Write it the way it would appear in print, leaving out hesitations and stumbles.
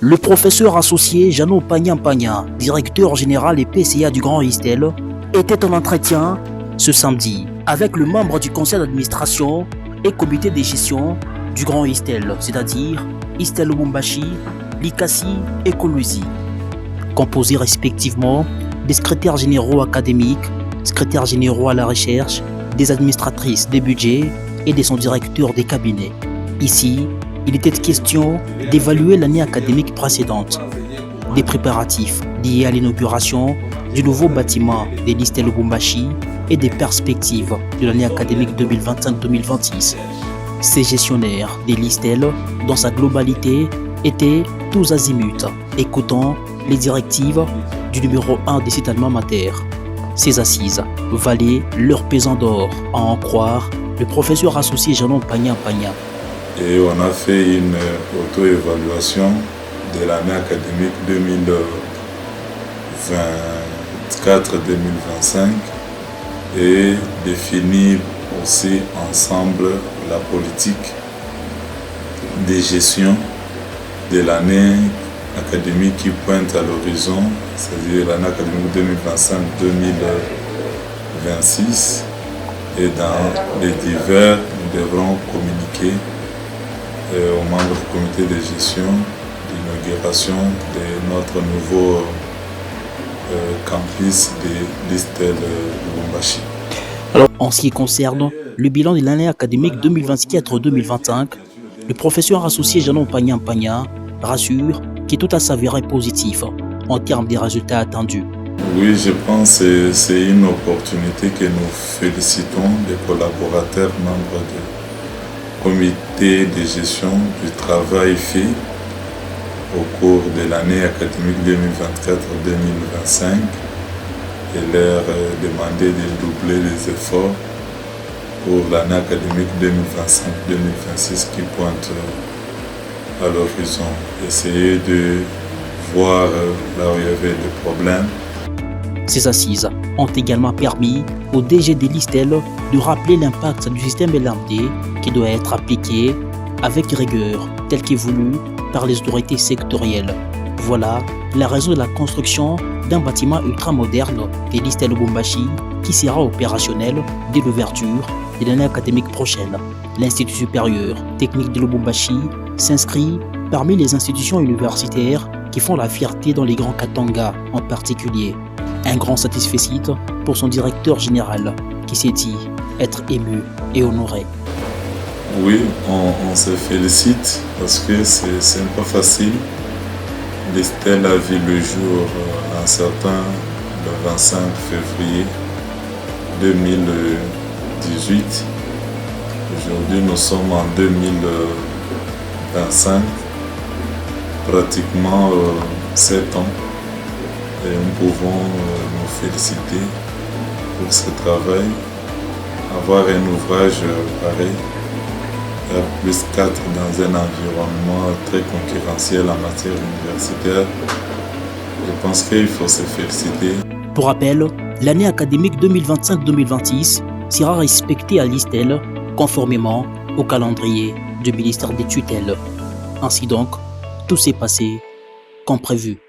Le professeur associé Jeannot Pagnan, directeur général et PCA du Grand Istel, était en entretien ce samedi avec le membre du conseil d'administration et comité de gestion du Grand Istel, c'est-à-dire Istel Lubumbashi, Likasi et Kolwezi, composés respectivement des secrétaires généraux académiques, secrétaires généraux à la recherche, des administratrices des budgets et de son directeur des cabinets. Ici, il était question d'évaluer l'année académique précédente, des préparatifs liés à l'inauguration du nouveau bâtiment de l'Istel Lubumbashi et des perspectives de l'année académique 2025-2026. Ces gestionnaires de l'Istel, dans sa globalité, étaient tous azimuts, écoutant les directives du numéro 1 des sites alma mater. Ces assises valaient leur pesant d'or, à en croire le professeur associé Jeannot Pagnan. Et on a fait une auto-évaluation de l'année académique 2024-2025 et définir aussi ensemble la politique de gestion de l'année académique qui pointe à l'horizon, c'est-à-dire l'année académique 2025-2026. Et dans les divers, nous devrons communiquer aux membres du comité de gestion d'inauguration de notre nouveau campus de l'Istel Lubumbashi. Alors, en ce qui concerne le bilan de l'année académique 2024-2025, le professeur associé Jeannot Pagnan rassure qu'il tout a s'avérer positif en termes des résultats attendus. Oui, je pense que c'est une opportunité que nous félicitons des collaborateurs membres du comité de gestion du travail fait au cours de l'année académique 2024-2025 et leur demander de doubler les efforts pour l'année académique 2025-2026 qui pointe à l'horizon. Essayer de voir là où il y avait des problèmes. Ces assises ont également permis au DG de l'Istel de rappeler l'impact du système LMD qui doit être appliqué avec rigueur, tel qu'évolue par les autorités sectorielles. Voilà la raison de la construction d'un bâtiment ultramoderne de l'Istel Lubumbashi qui sera opérationnel dès l'ouverture de l'année académique prochaine. L'Institut supérieur technique de Lubumbashi s'inscrit parmi les institutions universitaires qui font la fierté dans les grands Katanga en particulier. Un grand satisfecit pour son directeur général qui s'est dit être ému et honoré. Oui, on se félicite parce que c'est pas facile. L'Istel a vu le jour un certain le 25 février 2018. Aujourd'hui, nous sommes en 2025, pratiquement 7 ans. Et nous pouvons nous féliciter pour ce travail. Avoir un ouvrage pareil, plus 4 dans un environnement très concurrentiel en matière universitaire, je pense qu'il faut se féliciter. Pour rappel, l'année académique 2025-2026 sera respectée à l'Istel conformément au calendrier du ministère des tutelles. Ainsi donc, tout s'est passé comme prévu.